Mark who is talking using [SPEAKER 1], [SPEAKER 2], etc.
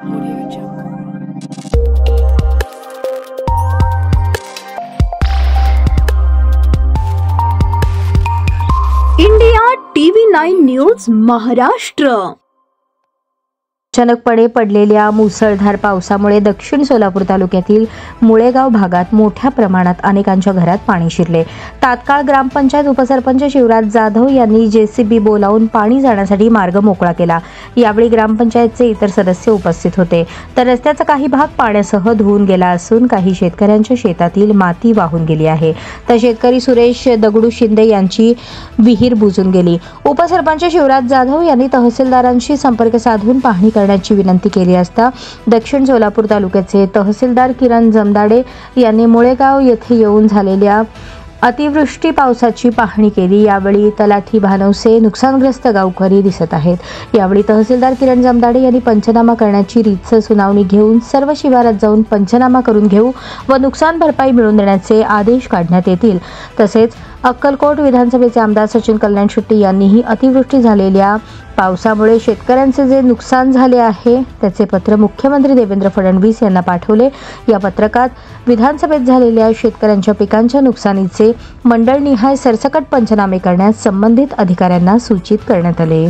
[SPEAKER 1] India TV9 news Maharashtra.
[SPEAKER 2] अचानकपणे पडलेल्या मुसळधार पावसामुळे दक्षिण सोलापूर तालुक्यातील मुळेगाव भागात मोठ्या प्रमाणात अनेकांच्या घरात पाणी शिरले। तात्काळ ग्रामपंचायत उपसरपंच शिवराज जाधव यांनी JCB बोलावून पाणी जाण्यासाठी मार्ग मोकळा केला। यावेळी ग्रामपंचायतचे इतर सदस्य उपस्थित होते। तर रस्त्याचा काही भाग पाण्यासह धुवून गेला असून काही शेतकऱ्यांच्या शेतातील माती वाहून गेली आहे। तर शेतकरी सुरेश दगडू शिंदे यांची विहीर बुजून गेली। उपसरपंच शिवराज जाधव यांनी तहसीलदारांशी संपर्क साधून पाहणी करण्याची विनंती केली असता दक्षिण सोलापूर तालुक्याचे तहसीलदार किरण जमदाडे यांनी मुळेगाव येथे येऊन झालेल्या अतिवृष्टी पावसाची पाहणी केली। यावेळी तलाठी भानवसे नुकसानग्रस्त गावकरी दिसत आहेत। यावेळी तहसीलदार किरण जमदाडे यांनी पंचनामा करण्याची रीतसर सुनावणी घेऊन सर्व शिवारात जाऊन पंचनामा करून घेऊ व नुकसान भरपाई मिळवून देण्याचे आदेश काढण्यात येतील। तसेच अक्कलकोट विधानसभेचे आमदार सचिन कल्याण शेट्टी यांनीही अतिवृष्टी झालेल्या पावसामुळे शेतकऱ्यांचे जे नुकसान झाले आहे त्याचे पत्र मुख्यमंत्री देवेंद्र फडणवीस यांना पाठवले। या पत्रकात विधानसभेत झालेल्या शेतकऱ्यांच्या पिकांच्या नुकसानीचे मंडळनिहाय सरसकट पंचनामे करण्यास संबंधित अधिकाऱ्यांना सूचित करण्यात आले।